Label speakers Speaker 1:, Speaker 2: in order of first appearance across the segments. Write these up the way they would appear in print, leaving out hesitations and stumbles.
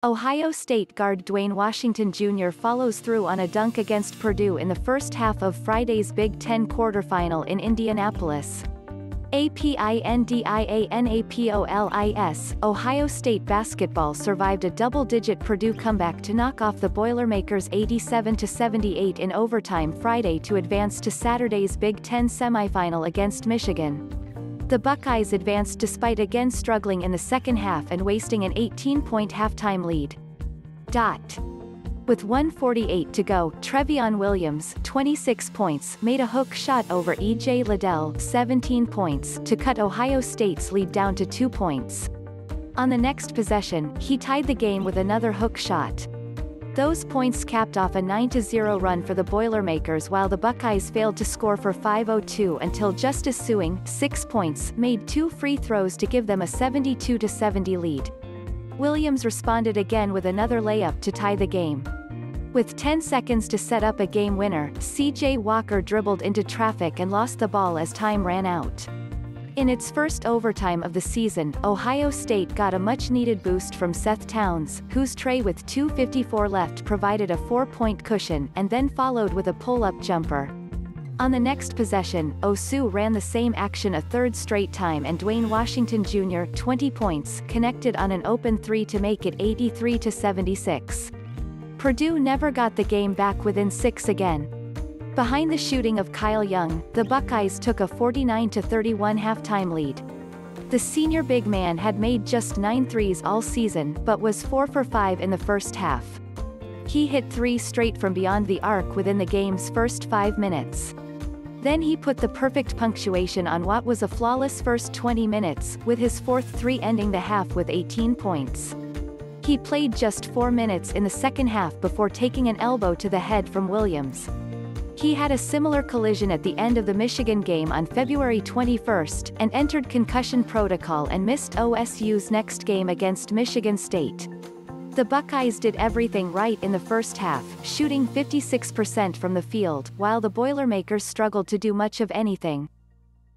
Speaker 1: Ohio State guard Dwayne Washington Jr. follows through on a dunk against Purdue in the first half of Friday's Big Ten quarterfinal in Indianapolis. APINDIANAPOLIS, Ohio State basketball survived a double-digit Purdue comeback to knock off the Boilermakers 87-78 in overtime Friday to advance to Saturday's Big Ten semifinal against Michigan. The Buckeyes advanced despite again struggling in the second half and wasting an 18-point halftime lead. With 1:48 to go, Trevion Williams, 26 points, made a hook shot over E.J. Liddell, 17 points, to cut Ohio State's lead down to 2 points. On the next possession, he tied the game with another hook shot. Those points capped off a 9-0 run for the Boilermakers while the Buckeyes failed to score for 5:02 until Justice Sueing, 6 points, made 2 free throws to give them a 72-70 lead. Williams responded again with another layup to tie the game. With 10 seconds to set up a game winner, C.J. Walker dribbled into traffic and lost the ball as time ran out. In its first overtime of the season, Ohio State got a much-needed boost from Seth Towns, whose tray with 2:54 left provided a 4-point cushion, and then followed with a pull-up jumper. On the next possession, OSU ran the same action a third straight time and Dwayne Washington Jr., 20 points, connected on an open three to make it 83-76. Purdue never got the game back within 6 again. Behind the shooting of Kyle Young, the Buckeyes took a 49-31 halftime lead. The senior big man had made just 9 threes all season but was 4 for 5 in the first half. He hit 3 straight from beyond the arc within the game's first 5 minutes. Then he put the perfect punctuation on what was a flawless first 20 minutes, with his 4th three ending the half with 18 points. He played just 4 minutes in the second half before taking an elbow to the head from Williams. He had a similar collision at the end of the Michigan game on February 21 and entered concussion protocol and missed OSU's next game against Michigan State. The Buckeyes did everything right in the first half, shooting 56% from the field, while the Boilermakers struggled to do much of anything.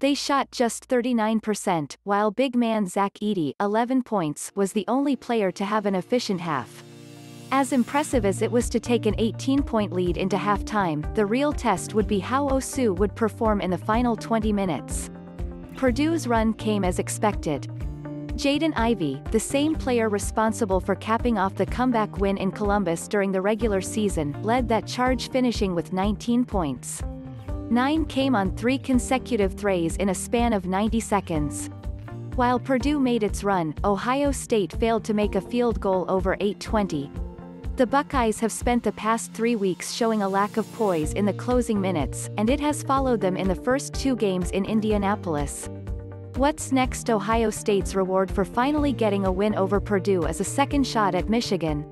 Speaker 1: They shot just 39%, while big man Zach Edey, 11 points, was the only player to have an efficient half. As impressive as it was to take an 18-point lead into halftime, the real test would be how OSU would perform in the final 20 minutes. Purdue's run came as expected. Jaden Ivey, the same player responsible for capping off the comeback win in Columbus during the regular season, led that charge finishing with 19 points. 9 came on 3 consecutive threes in a span of 90 seconds. While Purdue made its run, Ohio State failed to make a field goal over 8:20. The Buckeyes have spent the past 3 weeks showing a lack of poise in the closing minutes, and it has followed them in the first 2 games in Indianapolis. What's next? Ohio State's reward for finally getting a win over Purdue is a second shot at Michigan.